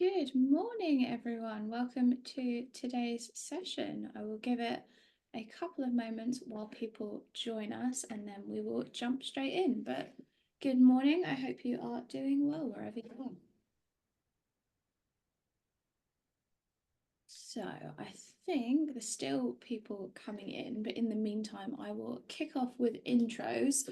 Good morning, everyone. Welcome to today's session. I will give it a couple of moments while people join us and then we will jump straight in. But good morning. I hope you are doing well wherever you are. So I think there's still people coming in, but in the meantime, I will kick off with intros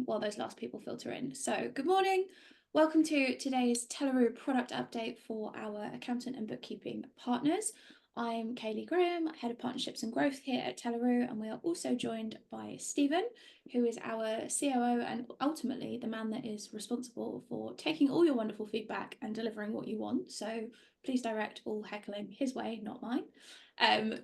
while those last people filter in. So good morning. Welcome to today's Telleroo product update for our accountant and bookkeeping partners. I'm Kaylee Graham, Head of Partnerships and Growth here at Telleroo, and we are also joined by Stephen, who is our COO and ultimately the man that is responsible for taking all your wonderful feedback and delivering what you want. So please direct all heckling his way, not mine.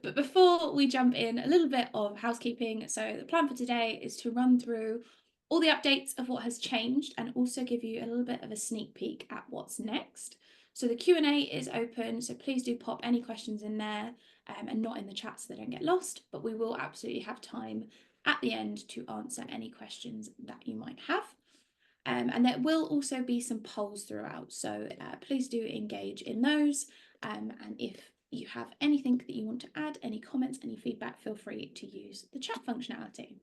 But before we jump in, a little bit of housekeeping. So the plan for today is to run through all the updates of what has changed and also give you a little bit of a sneak peek at what's next. So the Q&A is open, so please do pop any questions in there and not in the chat so they don't get lost, but we will absolutely have time at the end to answer any questions that you might have. And there will also be some polls throughout, so please do engage in those. And if you have anything that you want to add, any comments, any feedback, feel free to use the chat functionality.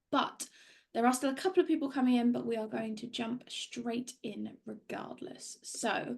But there are still a couple of people coming in, but we are going to jump straight in regardless. So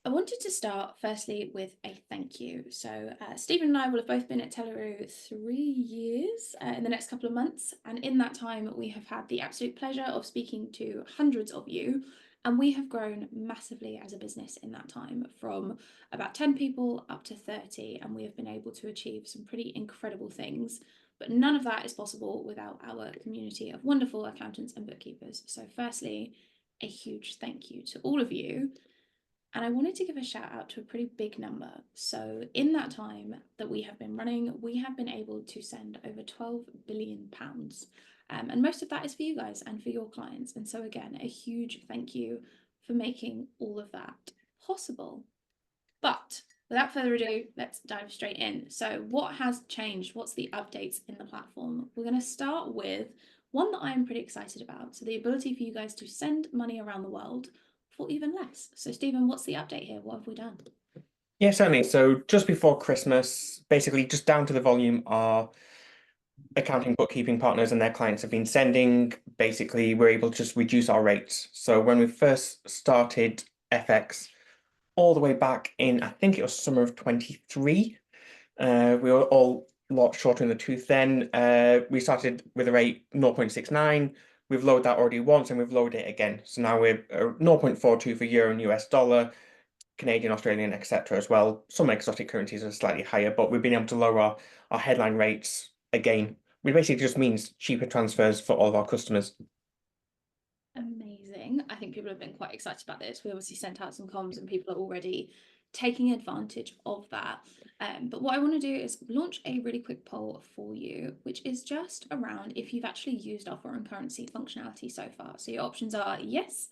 I wanted to start firstly with a thank you. So Stephen and I will have both been at Telleroo 3 years in the next couple of months. And in that time, we have had the absolute pleasure of speaking to hundreds of you. And we have grown massively as a business in that time, from about 10 people up to 30. And we have been able to achieve some pretty incredible things. But none of that is possible without our community of wonderful accountants and bookkeepers. So firstly, a huge thank you to all of you. And I wanted to give a shout out to a pretty big number. So, in that time that we have been running, we have been able to send over £12 billion. And most of that is for you guys and for your clients. And so, again, a huge thank you for making all of that possible. But without further ado, let's dive straight in. So, what has changed? What's the updates in the platform? We're going to start with one that I'm pretty excited about. So, the ability for you guys to send money around the world for even less. So, Stephen, what's the update here? What have we done? Yeah, certainly. So just before Christmas, basically just down to the volume our accounting bookkeeping partners and their clients have been sending, basically we're able to just reduce our rates. So when we first started FX all the way back in, I think it was summer of 23, we were all a lot shorter in the tooth then. We started with a rate 0.69. We've lowered that already once and we've lowered it again. So now we're 0.42 for euro and US dollar. Canadian, Australian, etc. as well. Some exotic currencies are slightly higher, but we've been able to lower our headline rates again, which basically just means cheaper transfers for all of our customers. Amazing. I think people have been quite excited about this. We obviously sent out some comms and people are already taking advantage of that. But what I want to do is launch a really quick poll for you, which is just around if you've actually used our foreign currency functionality so far. So your options are yes,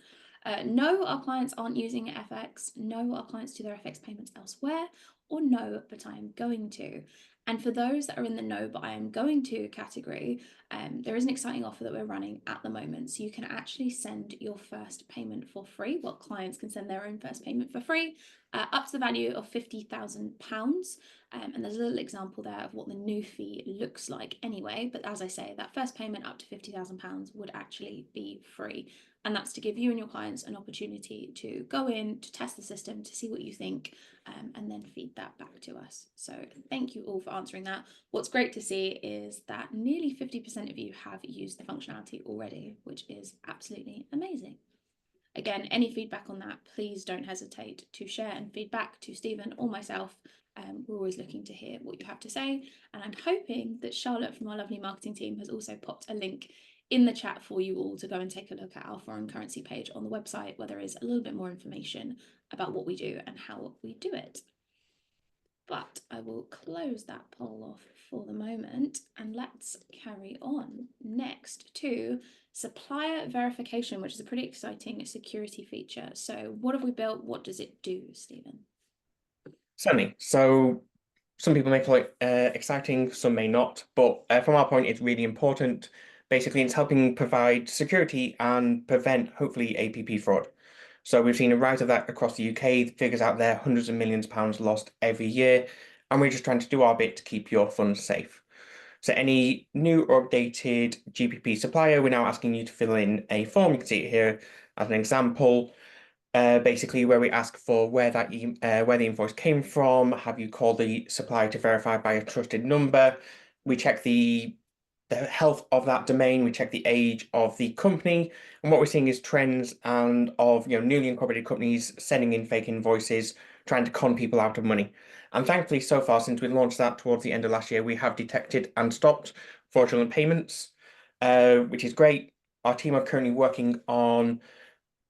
no, our clients aren't using FX, no, our clients do their FX payments elsewhere, or no, but I am going to. And for those that are in the no, but I am going to category, there is an exciting offer that we're running at the moment. So you can actually send your first payment for free. Well, clients can send their own first payment for free, up to the value of £50,000. And there's a little example there of what the new fee looks like anyway. But as I say, that first payment up to £50,000 would actually be free. And that's to give you and your clients an opportunity to go in, to test the system, to see what you think, and then feed that back to us. So thank you all for answering that. What's great to see is that nearly 50% of you have used the functionality already, which is absolutely amazing. Again, any feedback on that, please don't hesitate to share and feedback to Stephen or myself. We're always looking to hear what you have to say. And I'm hoping that Charlotte from our lovely marketing team has also popped a link in the chat for you all to go and take a look at our foreign currency page on the website, where there is a little bit more information about what we do and how we do it. But I will close that poll off for the moment and let's carry on next to supplier verification, which is a pretty exciting security feature. So what have we built? What does it do, Stephen? Certainly. So some people may call it exciting, some may not, but from our point, it's really important. Basically, it's helping provide security and prevent, hopefully, APP fraud. So we've seen a rise of that across the UK. The figures out there, hundreds of millions of pounds lost every year. And we're just trying to do our bit to keep your funds safe. So any new or updated GPP supplier, we're now asking you to fill in a form. You can see it here as an example, basically where we ask for where where the invoice came from. Have you called the supplier to verify by a trusted number? We check the health of that domain. We check the age of the company, and what we're seeing is trends and of newly incorporated companies sending in fake invoices, trying to con people out of money. And thankfully, so far, since we launched that towards the end of last year, we have detected and stopped fraudulent payments, which is great. Our team are currently working on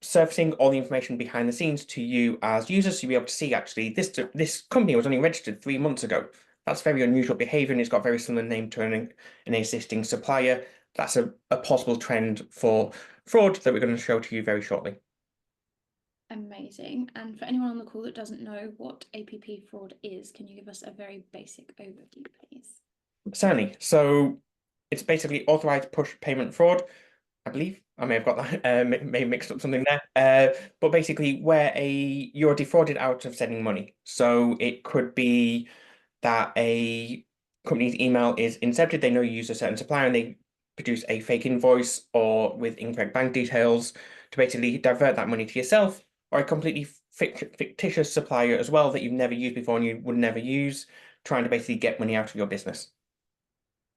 surfacing all the information behind the scenes to you as users, so you'll be able to see actually this company was only registered 3 months ago. That's very unusual behavior, and it's got a very similar name to an existing supplier. That's a possible trend for fraud that we're going to show to you very shortly. Amazing. And for anyone on the call that doesn't know what APP fraud is, can you give us a very basic overview, please? Certainly. So it's basically authorized push payment fraud. I believe I may have got that may have mixed up something there. But basically where you're defrauded out of sending money. So it could be that a company's email is incepted, they know you use a certain supplier and they produce a fake invoice or with incorrect bank details to basically divert that money to yourself, or a completely fictitious supplier as well that you've never used before and you would never use, trying to basically get money out of your business.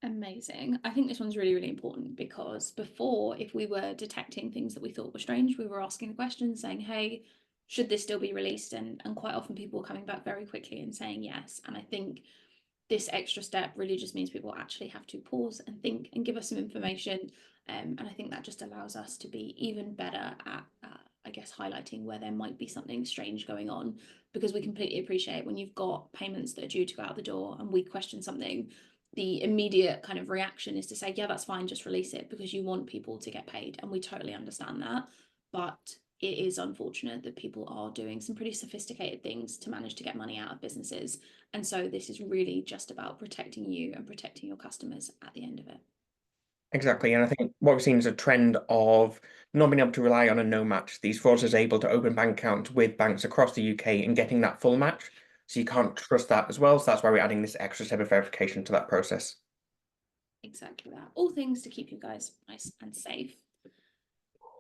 Amazing. I think this one's really, really important because before, if we were detecting things that we thought were strange, we were asking the question saying, hey, should this still be released? And quite often people were coming back very quickly and saying yes. And I think this extra step really just means people actually have to pause and think and give us some information. And I think that just allows us to be even better at, I guess, highlighting where there might be something strange going on, because we completely appreciate when you've got payments that are due to go out the door and we question something, the immediate kind of reaction is to say, yeah, that's fine, just release it, because you want people to get paid. And we totally understand that. But it is unfortunate that people are doing some pretty sophisticated things to manage to get money out of businesses. And so this is really just about protecting you and protecting your customers at the end of it. Exactly. And I think what we've seen is a trend of not being able to rely on a no match. These fraudsters are able to open bank accounts with banks across the UK and getting that full match. So you can't trust that as well. So that's why we're adding this extra step of verification to that process. Exactly that. All things to keep you guys nice and safe.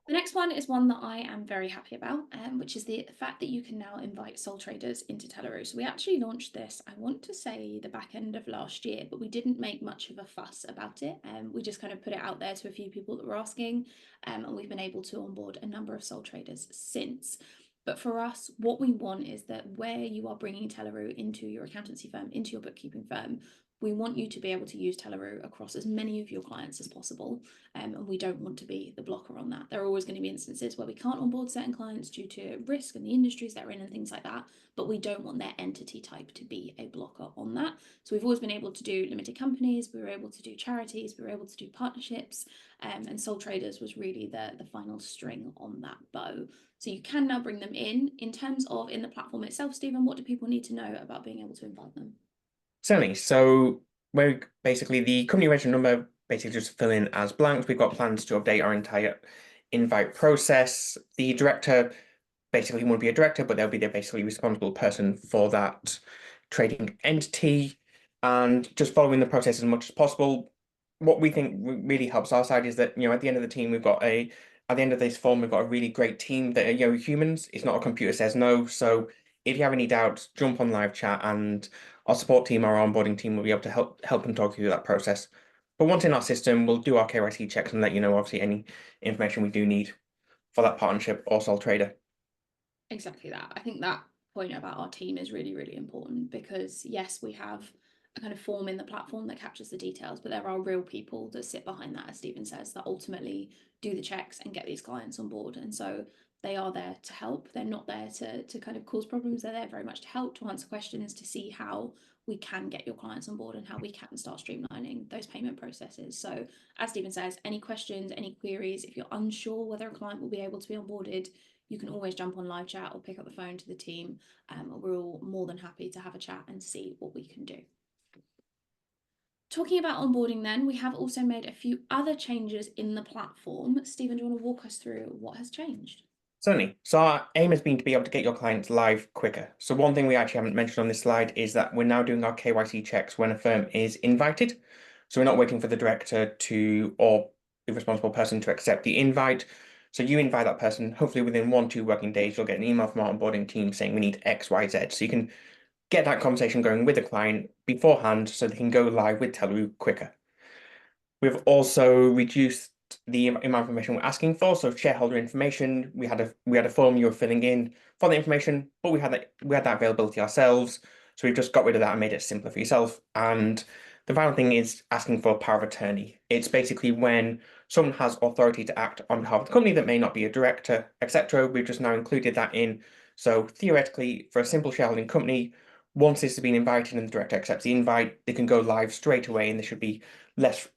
The next one is one that I am very happy about, which is the fact that you can now invite sole traders into Telleroo. So we actually launched this, I want to say the back end of last year, but we didn't make much of a fuss about it. We just kind of put it out there to a few people that were asking, and we've been able to onboard a number of sole traders since. But for us, what we want is that where you are bringing Telleroo into your accountancy firm, into your bookkeeping firm, we want you to be able to use Telleroo across as many of your clients as possible. And we don't want to be the blocker on that. There are always going to be instances where we can't onboard certain clients due to risk and the industries they're in and things like that, but we don't want their entity type to be a blocker on that. So we've always been able to do limited companies, we were able to do charities, we were able to do partnerships, and sole traders was really the final string on that bow. So you can now bring them in terms of in the platform itself. Stephen, what do people need to know about being able to invite them? Certainly. So we're basically the company registration number basically just fill in as blanks. We've got plans to update our entire invite process. The director basically won't be a director, but they'll be the basically responsible person for that trading entity and just following the process as much as possible. What we think really helps our side is that, at the end of the team, at the end of this form, we've got a really great team that are, humans. It's not a computer says no. So if you have any doubts, jump on live chat and our support team, our onboarding team will be able to help and talk you through that process. But once in our system, we'll do our KYC checks and let you know, obviously, any information we do need for that partnership or sole trader. Exactly that. I think that point about our team is really, really important because, yes, we have a kind of form in the platform that captures the details, but there are real people that sit behind that, as Stephen says, that ultimately do the checks and get these clients on board. And so they are there to help. They're not there to kind of cause problems. They're there very much to help, to answer questions, to see how we can get your clients on board and how we can start streamlining those payment processes. So, as Stephen says, any questions, any queries, if you're unsure whether a client will be able to be onboarded, you can always jump on live chat or pick up the phone to the team. We're all more than happy to have a chat and see what we can do. Talking about onboarding then, we have also made a few other changes in the platform. Stephen, do you want to walk us through what has changed? Certainly. So our aim has been to be able to get your clients live quicker. So one thing we actually haven't mentioned on this slide is that we're now doing our KYC checks when a firm is invited. So we're not waiting for the director to or the responsible person to accept the invite. So you invite that person, hopefully within 1-2 working days, you'll get an email from our onboarding team saying we need X, Y, Z. So you can get that conversation going with the client beforehand so they can go live with Telleroo quicker. We've also reduced the amount of information we're asking for. So shareholder information, we had a form you were filling in for the information, but we had that availability ourselves. So we've just got rid of that and made it simpler for yourself. And the final thing is asking for power of attorney. It's basically when someone has authority to act on behalf of the company that may not be a director, etc. We've just now included that in. So theoretically, for a simple shareholding company, once this has been invited and the director accepts the invite, they can go live straight away, and there should be less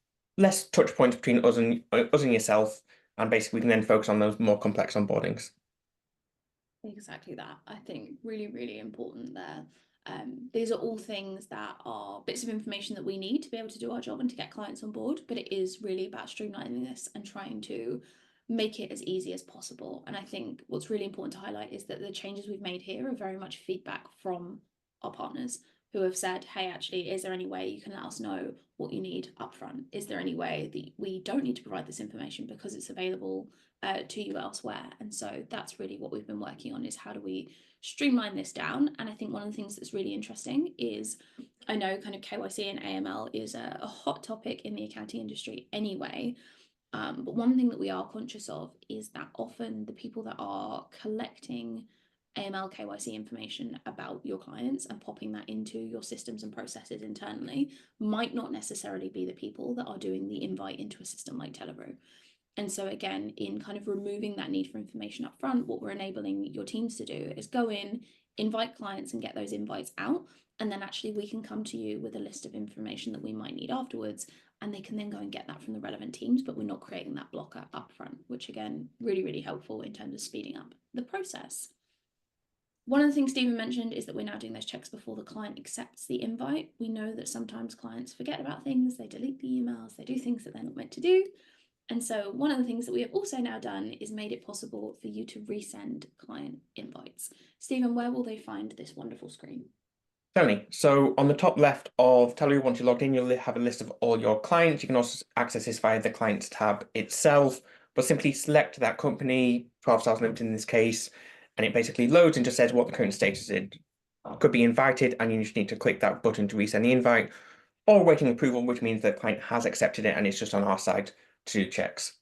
touch points between us and yourself, and basically we can then focus on those more complex onboardings. Exactly that. I think really, really important there. These are all things that are bits of information that we need to be able to do our job and to get clients on board, but it is really about streamlining this and trying to make it as easy as possible. And I think what's really important to highlight is that the changes we've made here are very much feedback from our partners who have said, hey, actually, is there any way you can let us know what you need upfront? Is there any way that we don't need to provide this information because it's available to you elsewhere? And so that's really what we've been working on, is how do we streamline this down? And I think one of the things that's really interesting is, I know kind of KYC and AML is a hot topic in the accounting industry anyway. But one thing that we are conscious of is that often the people that are collecting AML KYC information about your clients and popping that into your systems and processes internally might not necessarily be the people that are doing the invite into a system like Telleroo. And so again, in kind of removing that need for information up front, what we're enabling your teams to do is go in, invite clients and get those invites out. And then actually we can come to you with a list of information that we might need afterwards. And they can then go and get that from the relevant teams, but we're not creating that blocker up front, which again, really, really helpful in terms of speeding up the process. One of the things Stephen mentioned is that we're now doing those checks before the client accepts the invite. We know that sometimes clients forget about things, they delete the emails, they do things that they're not meant to do. And so one of the things that we have also now done is made it possible for you to resend client invites. Stephen, where will they find this wonderful screen? Certainly. So on the top left of Telleroo, once you're logged in, you'll have a list of all your clients. You can also access this via the clients tab itself, but simply select that company, 12 Stars Limited in this case, and it basically loads and just says what the current status is. Could be invited, and you just need to click that button to resend the invite, or waiting approval, which means the client has accepted it and it's just on our side to do checks.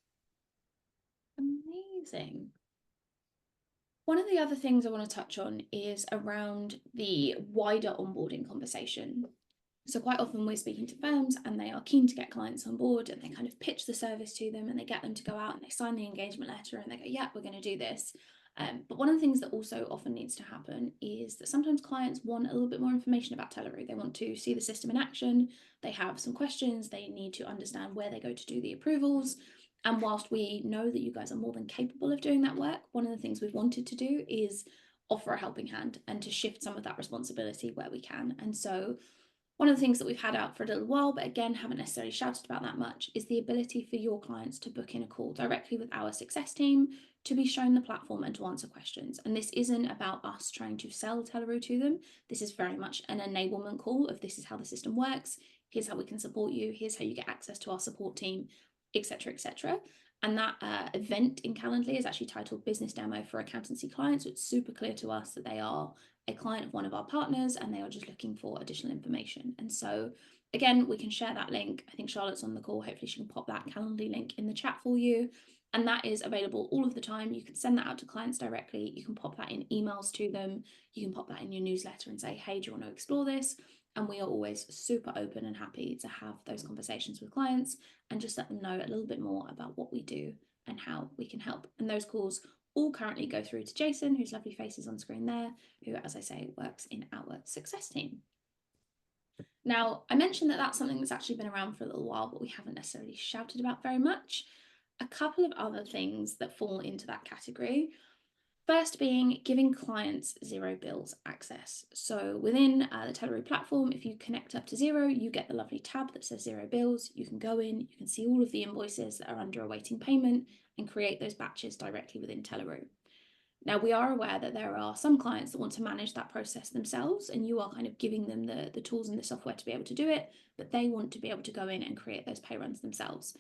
Amazing. One of the other things I want to touch on is around the wider onboarding conversation. So quite often we're speaking to firms and they are keen to get clients on board, and they kind of pitch the service to them and they get them to go out and they sign the engagement letter and they go, yeah, we're going to do this. But one of the things that also often needs to happen is that sometimes clients want a little bit more information about Telleroo. They want to see the system in action. They have some questions. They need to understand where they go to do the approvals. And whilst we know that you guys are more than capable of doing that work, one of the things we've wanted to do is offer a helping hand and to shift some of that responsibility where we can. And so one of the things that we've had out for a little while, but again, haven't necessarily shouted about that much, is the ability for your clients to book in a call directly with our success team to be shown the platform and to answer questions. And this isn't about us trying to sell Telleroo to them. This is very much an enablement call of this is how the system works. Here's how we can support you. Here's how you get access to our support team, etc., etc. And that event in Calendly is actually titled Business Demo for Accountancy Clients. So it's super clear to us that they are a client of one of our partners and they are just looking for additional information. And so again, we can share that link. I think Charlotte's on the call. Hopefully she can pop that Calendly link in the chat for you. And that is available all of the time. You can send that out to clients directly. You can pop that in emails to them. You can pop that in your newsletter and say, hey, do you want to explore this? And we are always super open and happy to have those conversations with clients and just let them know a little bit more about what we do and how we can help. And those calls all currently go through to Jason, whose lovely face is on screen there, who, as I say, works in our success team. Now, I mentioned that that's something that's actually been around for a little while, but we haven't necessarily shouted about very much. A couple of other things that fall into that category. First being giving clients zero bills access. So within the Telleroo platform, if you connect up to Xero, you get the lovely tab that says zero bills. You can go in, you can see all of the invoices that are under awaiting payment and create those batches directly within Telleroo. Now, we are aware that there are some clients that want to manage that process themselves, and you are kind of giving them the tools and the software to be able to do it, but they want to be able to go in and create those pay runs themselves.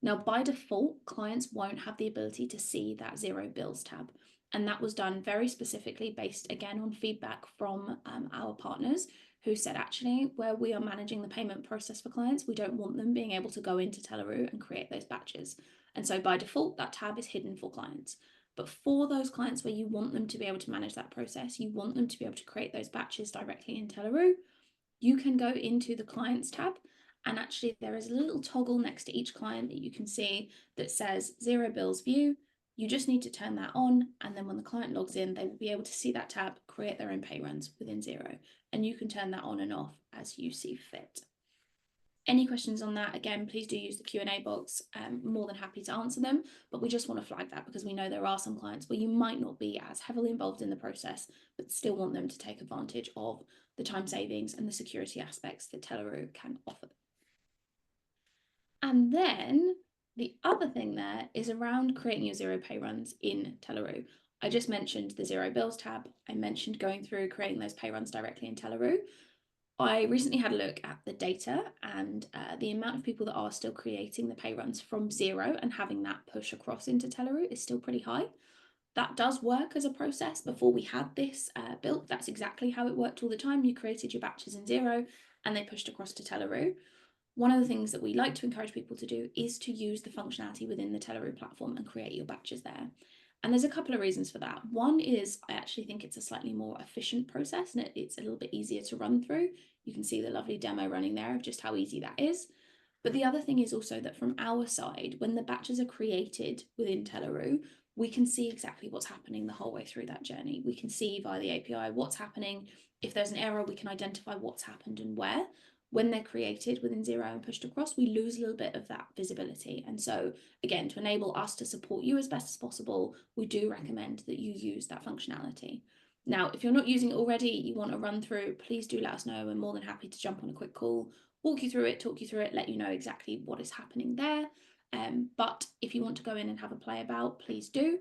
Now, by default, clients won't have the ability to see that zero bills tab. And that was done very specifically based again on feedback from our partners who said, actually, where we are managing the payment process for clients, we don't want them being able to go into Telleroo and create those batches. And so by default, that tab is hidden for clients. But for those clients where you want them to be able to manage that process, you want them to be able to create those batches directly in Telleroo, you can go into the clients tab, and actually there is a little toggle next to each client that you can see that says zero bills view. You just need to turn that on, and then when the client logs in, they will be able to see that tab, create their own pay runs within Xero, and you can turn that on and off as you see fit. Any questions on that, again, please do use the Q&A box. More than happy to answer them, but we just want to flag that because we know there are some clients where you might not be as heavily involved in the process, but still want them to take advantage of the time savings and the security aspects that Telleroo can offer. And then the other thing there is around creating your zero pay runs in Telleroo. I just mentioned the zero bills tab. I mentioned going through creating those pay runs directly in Telleroo. I recently had a look at the data, and the amount of people that are still creating the pay runs from Xero and having that push across into Telleroo is still pretty high. That does work as a process. Before we had this built, that's exactly how it worked all the time. You created your batches in Xero and they pushed across to Telleroo. One of the things that we like to encourage people to do is to use the functionality within the Telleroo platform and create your batches there. And there's a couple of reasons for that. One is I actually think it's a slightly more efficient process and it's a little bit easier to run through. You can see the lovely demo running there of just how easy that is. But the other thing is also that from our side, when the batches are created within Telleroo, we can see exactly what's happening the whole way through that journey. We can see via the API what's happening. If there's an error, we can identify what's happened and where. When they're created within Xero and pushed across, we lose a little bit of that visibility. And so, again, to enable us to support you as best as possible, we do recommend that you use that functionality. Now, if you're not using it already, you want to run through, please do let us know. We're more than happy to jump on a quick call, walk you through it, talk you through it, let you know exactly what is happening there. But if you want to go in and have a play about, please do.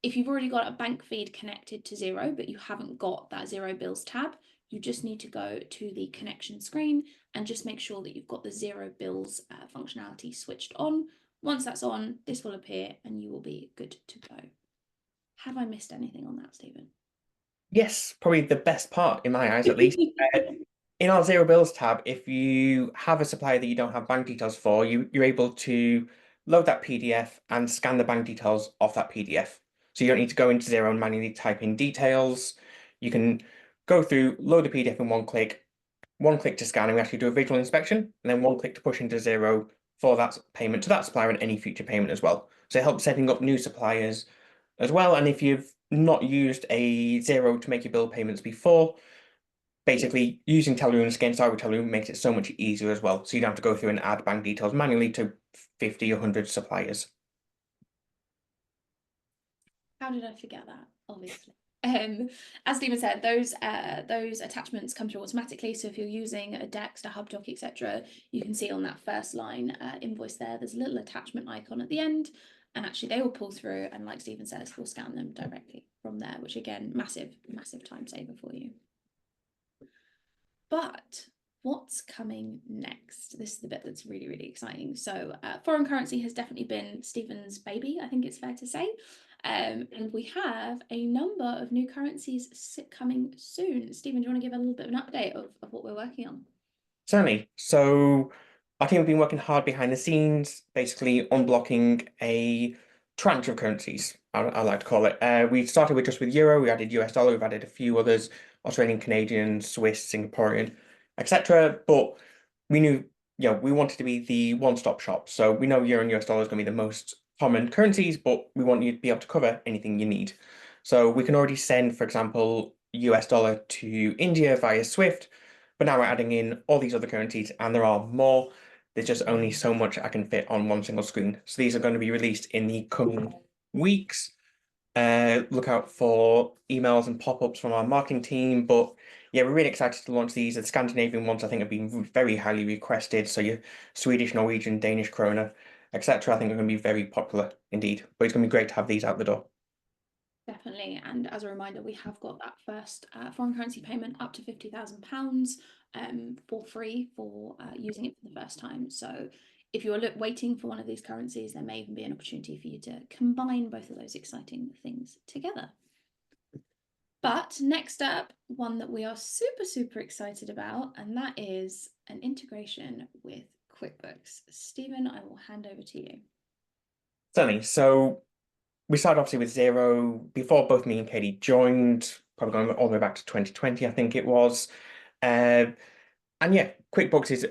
If you've already got a bank feed connected to Xero, but you haven't got that Xero Bills tab, you just need to go to the connection screen and just make sure that you've got the Xero Bills functionality switched on. Once that's on, this will appear and you will be good to go. Have I missed anything on that, Stephen? Yes, probably the best part in my eyes, at least. In our zero bills tab, if you have a supplier that you don't have bank details for, you're able to load that PDF and scan the bank details off that PDF. So you don't need to go into Xero and manually type in details. You can go through, load the PDF in one click to scan, and we actually do a visual inspection, and then one click to push into Xero for that payment to that supplier and any future payment as well. So it helps setting up new suppliers as well. And if you've not used a Xero to make your bill payments before, basically using Telleroo and scan with Telleroo makes it so much easier as well. So you don't have to go through and add bank details manually to 50 or 100 suppliers. How did I forget that? Obviously. As Stephen said, those attachments come through automatically. So if you're using a Dext, a HubDoc, etc., you can see on that first line invoice there's a little attachment icon at the end, and actually they will pull through. And like Stephen says, we'll scan them directly from there, which again, massive time saver for you. But what's coming next? This is the bit that's really exciting. So foreign currency has definitely been Stephen's baby, I think it's fair to say. And we have a number of new currencies coming soon. Stephen, do you want to give a little bit of an update of what we're working on? Certainly. So our team have been working hard behind the scenes, basically unblocking a tranche of currencies, I like to call it. We started with just with Euro, we added US dollar, we've added a few others, Australian, Canadian, Swiss, Singaporean, etc. But we knew, we wanted to be the one-stop shop. So we know Euro and US dollar is going to be the most common currencies, but we want you to be able to cover anything you need. So we can already send, for example, US dollar to India via Swift, but now we're adding in all these other currencies, and there are more. There's just only so much I can fit on one single screen. So these are going to be released in the coming weeks. Look out for emails and pop-ups from our marketing team. But yeah, we're really excited to launch these. The Scandinavian ones, I think, have been very highly requested. So your Swedish, Norwegian, Danish krona, etc. I think are going to be very popular indeed. But it's going to be great to have these out the door. Definitely. And as a reminder, we have got that first foreign currency payment up to £50,000 for free for using it for the first time. So if you're waiting for one of these currencies, there may even be an opportunity for you to combine both of those exciting things together. But next up, one that we are super, super excited about, and that is an integration with QuickBooks. Stephen, I will hand over to you. Certainly. So we started obviously with zero before both me and Katie joined, probably going all the way back to 2020, I think it was. Uh, and yeah, QuickBooks is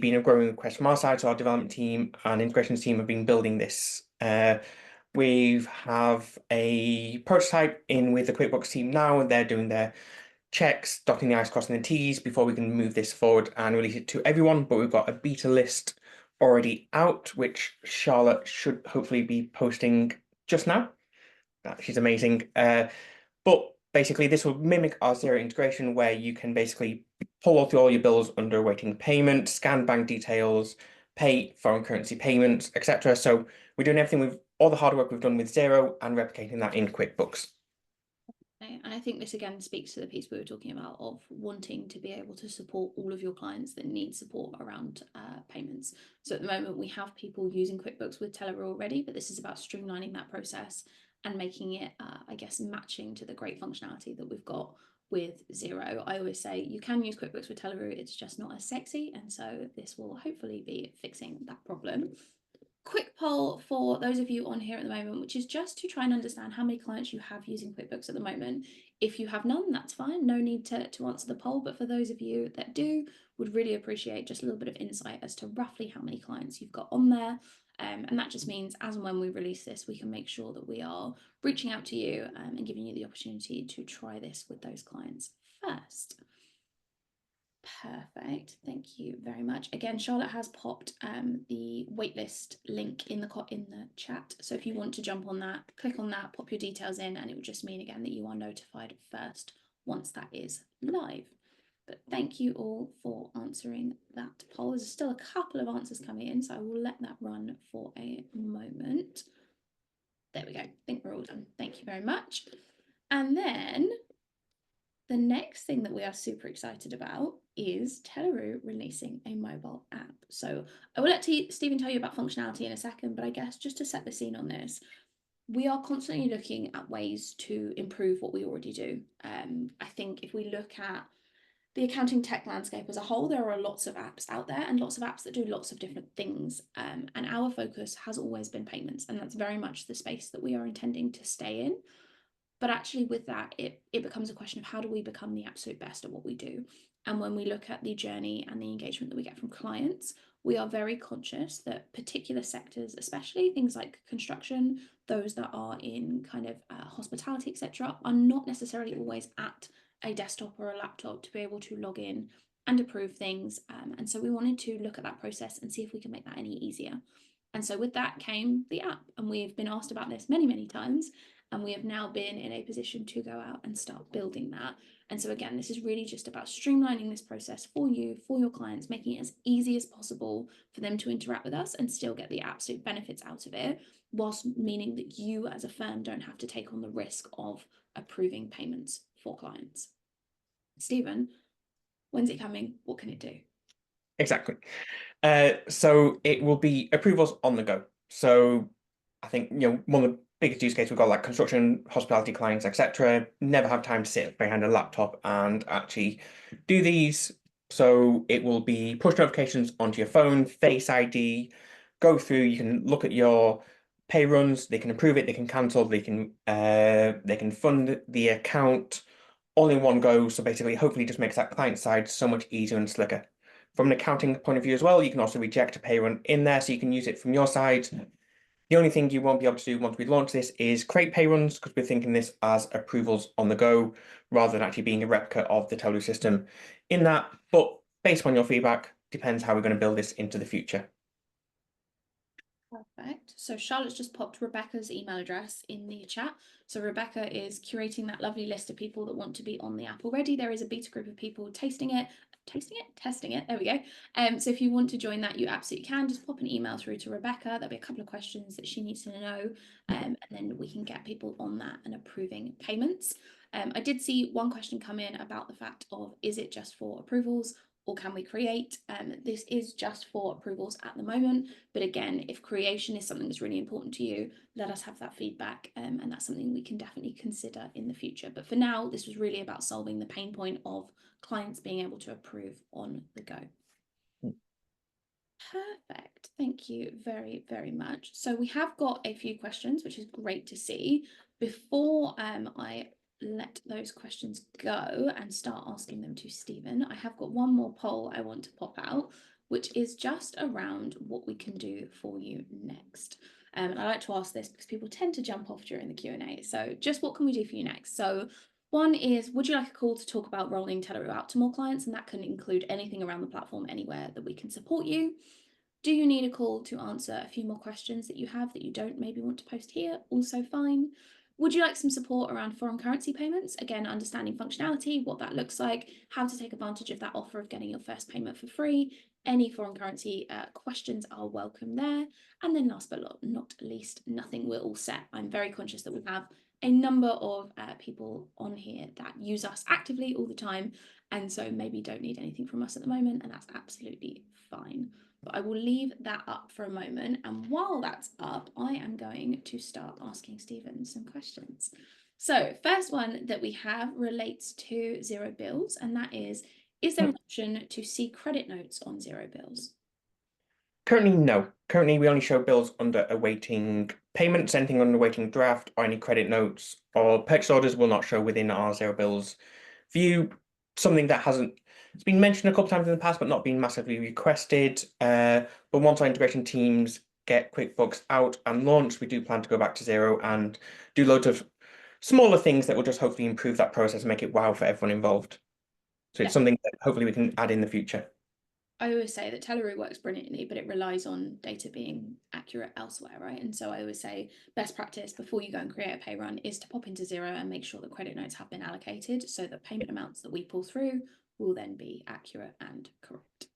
been a growing request from our side. So our development team and integrations team have been building this. We have a prototype in with the QuickBooks team now, and they're doing their checks, dotting the I's, crossing the T's before we can move this forward and release it to everyone. But we've got a beta list already out, which Charlotte should hopefully be posting just now. She's amazing. But basically, this will mimic our zero integration, where you can basically pull all through all your bills under awaiting payment, scan bank details, pay foreign currency payments, etc. So we're doing everything with all the hard work we've done with zero and replicating that in QuickBooks. And I think this again speaks to the piece we were talking about of wanting to be able to support all of your clients that need support around payments. So at the moment, we have people using QuickBooks with Telleroo already, but this is about streamlining that process and making it, I guess, matching to the great functionality that we've got with Zero. I always say you can use QuickBooks with Telleroo, it's just not as sexy. And so this will hopefully be fixing that problem. Quick poll for those of you on here at the moment, which is just to try and understand how many clients you have using QuickBooks at the moment. If you have none, that's fine. No need to answer the poll. But for those of you that do, would really appreciate just a little bit of insight as to roughly how many clients you've got on there. And that just means as and when we release this, we can make sure that we are reaching out to you and giving you the opportunity to try this with those clients first. Perfect. Thank you very much. Again, Charlotte has popped the waitlist link in the chat. So if you want to jump on that, click on that, pop your details in, and it will just mean again that you are notified first once that is live. But thank you all for answering that poll. There's still a couple of answers coming in, so I will let that run for a moment. There we go. I think we're all done. Thank you very much. And then the next thing that we are super excited about is Telleroo releasing a mobile app. So I will let Stephen tell you about functionality in a second, but I guess just to set the scene on this, we are constantly looking at ways to improve what we already do. I think if we look at the accounting tech landscape as a whole, there are lots of apps out there and lots of apps that do lots of different things. And our focus has always been payments, and that's very much the space that we are intending to stay in. But actually with that, it becomes a question of how do we become the absolute best at what we do. And when we look at the journey and the engagement that we get from clients, we are very conscious that particular sectors, especially things like construction, those that are in kind of hospitality, etc., are not necessarily always at a desktop or a laptop to be able to log in and approve things. And so we wanted to look at that process and see if we can make that any easier. And so with that came the app. And we've been asked about this many, many times. And we have now been in a position to go out and start building that. And so again, this is really just about streamlining this process for you, for your clients, making it as easy as possible for them to interact with us and still get the absolute benefits out of it, whilst meaning that you as a firm don't have to take on the risk of approving payments for clients. Stephen, when's it coming? What can it do? Exactly. So it will be approvals on the go. So I think, one of the biggest use cases we've got, like construction, hospitality clients, etc., never have time to sit behind a laptop and actually do these. So it will be push notifications onto your phone, Face ID, go through. You can look at your pay runs. They can approve it. They can cancel. They can fund the account all in one go. So basically, hopefully, just makes that client side so much easier and slicker. From an accounting point of view as well, you can also reject a pay run in there, so you can use it from your side. The only thing you won't be able to do once we launch this is create pay runs, because we're thinking this as approvals on the go, rather than actually being a replica of the Telleroo system in that. But based on your feedback, depends how we're going to build this into the future. Perfect. So Charlotte's just popped Rebecca's email address in the chat. So Rebecca is curating that lovely list of people that want to be on the app already. There is a beta group of people tasting it. testing it. There we go. So if you want to join that, you absolutely can. Just pop an email through to Rebecca. There'll be a couple of questions that she needs to know, and then we can get people on that and approving payments. I did see one question come in about the fact of, is it just for approvals or can we create? This is just for approvals at the moment, but again, if creation is something that's really important to you, let us have that feedback, and that's something we can definitely consider in the future. But for now, this was really about solving the pain point of clients being able to approve on the go. Perfect. Thank you very, very much. So we have got a few questions, which is great to see. Before I let those questions go and start asking them to Stephen, I have got one more poll I want to pop out, which is just around what we can do for you next. And I like to ask this because people tend to jump off during the Q&A. So just what can we do for you next? So one is, would you like a call to talk about rolling Telleroo out to more clients? And that can include anything around the platform, anywhere that we can support you. Do you need a call to answer a few more questions that you have that you don't maybe want to post here? Also fine. Would you like some support around foreign currency payments? Again, understanding functionality, what that looks like, how to take advantage of that offer of getting your first payment for free. Any foreign currency questions are welcome there. And then last but not least, nothing, we're all set. I'm very conscious that we have a number of people on here that use us actively all the time, and so maybe don't need anything from us at the moment, and that's absolutely fine. But I will leave that up for a moment. And while that's up, I am going to start asking Stephen some questions. So first one that we have relates to Xero bills, and that is there an option to see credit notes on Xero bills? Currently, no. Currently, we only show bills under awaiting payments, anything under awaiting draft, or any credit notes or purchase orders will not show within our Xero bills view. Something that hasn't, it's been mentioned a couple times in the past, but not been massively requested. But once our integration teams get QuickBooks out and launched, we do plan to go back to Xero and do loads of smaller things that will just hopefully improve that process and make it wow for everyone involved. So it's something that hopefully we can add in the future. I always say that Telleroo works brilliantly, but it relies on data being accurate elsewhere, right? And so I always say best practice before you go and create a pay run is to pop into Xero and make sure that credit notes have been allocated so that payment amounts that we pull through will then be accurate and correct.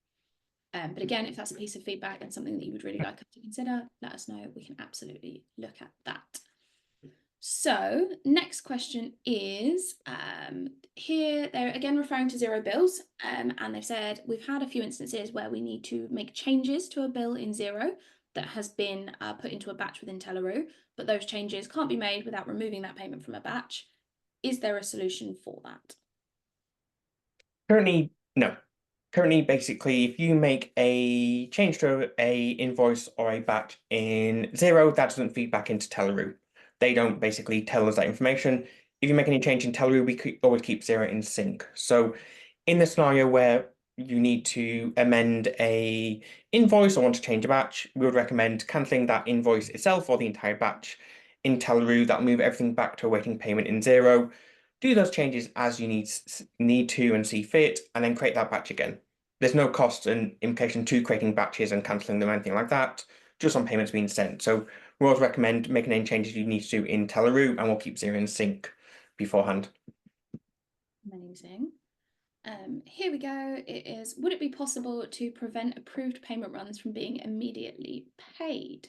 But again, if that's a piece of feedback and something that you would really like us to consider, let us know. We can absolutely look at that. So next question is, here they're again referring to Xero bills, and they've said we've had a few instances where we need to make changes to a bill in Xero that has been put into a batch within Telleroo, but those changes can't be made without removing that payment from a batch. Is there a solution for that? Currently, no. Currently, basically, if you make a change to a invoice or a batch in Xero, that doesn't feed back into Telleroo. They don't basically tell us that information. If you make any change in Telleroo, we always keep Xero in sync. So in the scenario where you need to amend a invoice or want to change a batch, we would recommend cancelling that invoice itself or the entire batch in Telleroo. That'll move everything back to awaiting payment in Xero. Do those changes as you need to and see fit, and then create that batch again. There's no cost and implication to creating batches and cancelling them or anything like that, just on payments being sent. So we always recommend making any changes you need to do in Telleroo, and we'll keep Xero in sync beforehand. Amazing. Here we go. It is, would it be possible to prevent approved payment runs from being immediately paid?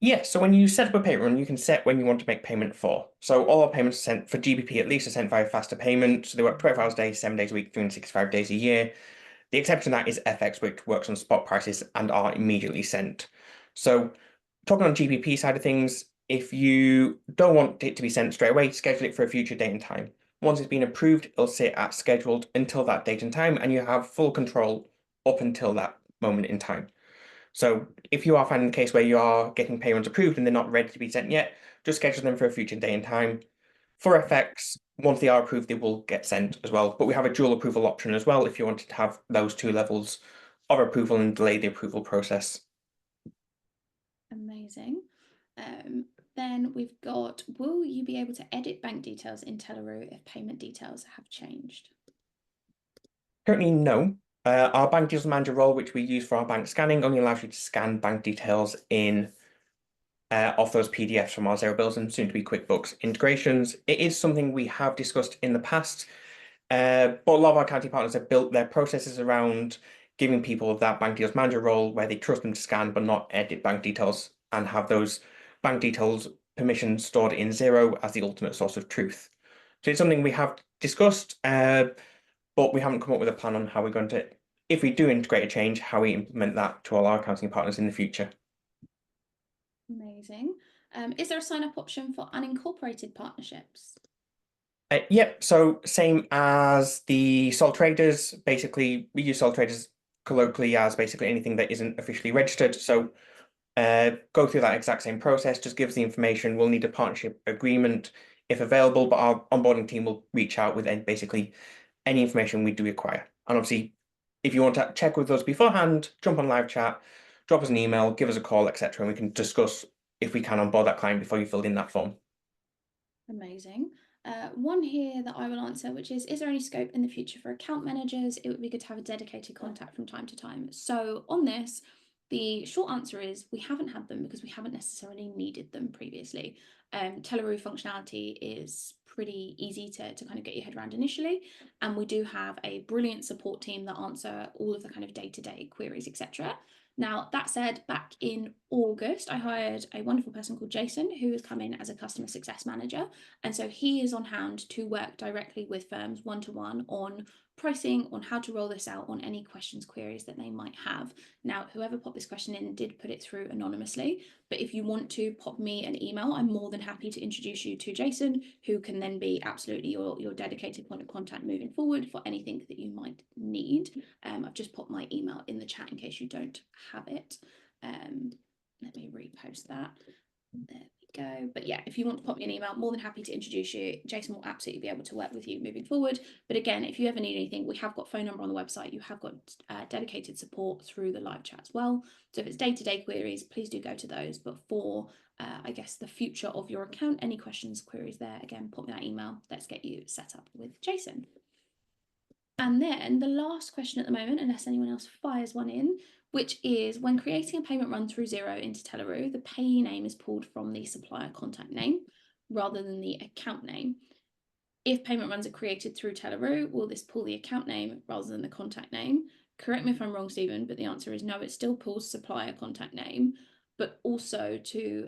Yeah, so when you set up a payment run, you can set when you want to make payment for. So all our payments are sent for GBP at least are sent via faster payment. So they work 12 hours a day, 7 days a week, 365 days a year. The exception to that is FX, which works on spot prices and are immediately sent. So talking on GBP side of things, if you don't want it to be sent straight away, schedule it for a future date and time. Once it's been approved, it'll sit at scheduled until that date and time, and you have full control up until that moment in time. So if you are finding the case where you are getting payments approved and they're not ready to be sent yet, just schedule them for a future day and time. For FX, once they are approved, they will get sent as well. But we have a dual approval option as well if you wanted to have those two levels of approval and delay the approval process. Amazing. Then we've got, will you be able to edit bank details in Telleroo if payment details have changed? Currently, no. Our bank details manager role, which we use for our bank scanning, only allows you to scan bank details in off those PDFs from our Xero bills and soon to be QuickBooks integrations. It is something we have discussed in the past. But a lot of our accounting partners have built their processes around giving people that bank details manager role where they trust them to scan but not edit bank details and have those bank details permissions stored in Xero as the ultimate source of truth. So it's something we have discussed, but we haven't come up with a plan on how we're going to, if we do integrate a change, how we implement that to all our accounting partners in the future. Amazing. Is there a sign-up option for unincorporated partnerships? Yep, so same as the sole traders. Basically, we use sole traders colloquially as basically anything that isn't officially registered. So go through that exact same process, just give us the information. We'll need a partnership agreement if available, but our onboarding team will reach out with basically any information we do require. And obviously, if you want to check with us beforehand, jump on live chat, drop us an email, give us a call, etc., and we can discuss if we can onboard that client before you filled in that form. Amazing. One here that I will answer, which is there any scope in the future for account managers? It would be good to have a dedicated contact from time to time. So on this, the short answer is we haven't had them because we haven't necessarily needed them previously. Telleroo functionality is pretty easy to kind of get your head around initially. And we do have a brilliant support team that answer all of the kind of day-to-day queries, etc. Now, that said, back in August, I hired a wonderful person called Jason, who has come in as a customer success manager. And so he is on hand to work directly with firms one-to-one on pricing, on how to roll this out, on any questions, queries that they might have. Now, whoever popped this question in did put it through anonymously, but if you want to pop me an email, I'm more than happy to introduce you to Jason, who can then be absolutely your dedicated point of contact moving forward for anything that you might need. I've just popped my email in the chat in case you don't have it. Let me repost that. There we go. But yeah, if you want to pop me an email, more than happy to introduce you. Jason will absolutely be able to work with you moving forward. But again, if you ever need anything, we have got phone number on the website. You have got dedicated support through the live chat as well. So if it's day-to-day queries, please do go to those. But for, I guess, the future of your account, any questions, queries there, again, pop me that email. Let's get you set up with Jason. And then the last question at the moment, unless anyone else fires one in, which is when creating a payment run through Xero into Telleroo, the payee name is pulled from the supplier contact name rather than the account name. If payment runs are created through Telleroo, will this pull the account name rather than the contact name? Correct me if I'm wrong, Stephen, but the answer is no, it still pulls supplier contact name. But also to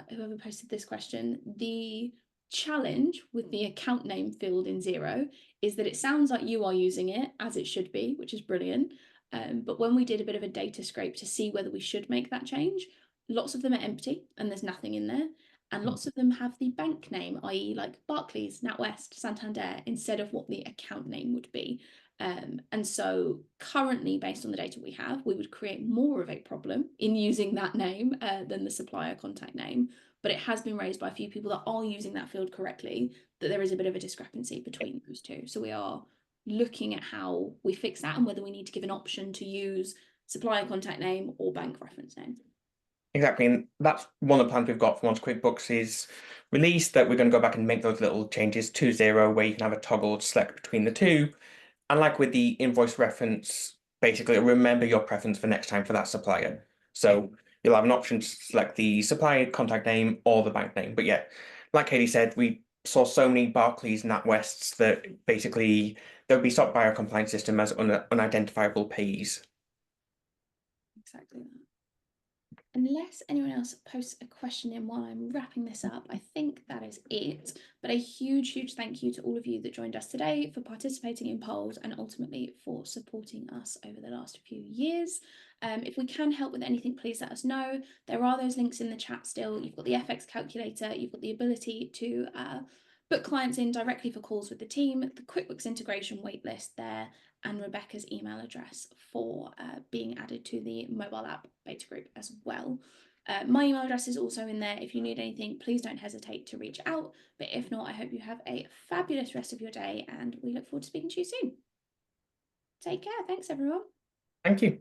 whoever posted this question, the challenge with the account name field in Xero is that it sounds like you are using it as it should be, which is brilliant. But when we did a bit of a data scrape to see whether we should make that change, lots of them are empty and there's nothing in there. And lots of them have the bank name, i.e. like Barclays, NatWest, Santander, instead of what the account name would be. And so currently, based on the data we have, we would create more of a problem in using that name than the supplier contact name. But it has been raised by a few people that are using that field correctly, that there is a bit of a discrepancy between those two. So we are looking at how we fix that and whether we need to give an option to use supplier contact name or bank reference name. Exactly, and that's one of the plans we've got for once QuickBooks is released, that we're going to go back and make those little changes to Xero where you can have a toggle to select between the two. And like with the invoice reference, basically remember your preference for next time for that supplier. So you'll have an option to select the supplier contact name or the bank name. But yeah, like Katie said, we saw so many Barclays, NatWests that basically they'll be stopped by our compliance system as unidentifiable payees. Exactly that. Unless anyone else posts a question in while I'm wrapping this up, I think that is it. But a huge, huge thank you to all of you that joined us today for participating in polls and ultimately for supporting us over the last few years. If we can help with anything, please let us know. There are those links in the chat still. You've got the FX calculator, you've got the ability to book clients in directly for calls with the team, the QuickBooks integration waitlist there, and Rebecca's email address for being added to the mobile app beta group as well. My email address is also in there. If you need anything, please don't hesitate to reach out. But if not, I hope you have a fabulous rest of your day and we look forward to speaking to you soon. Take care. Thanks, everyone. Thank you.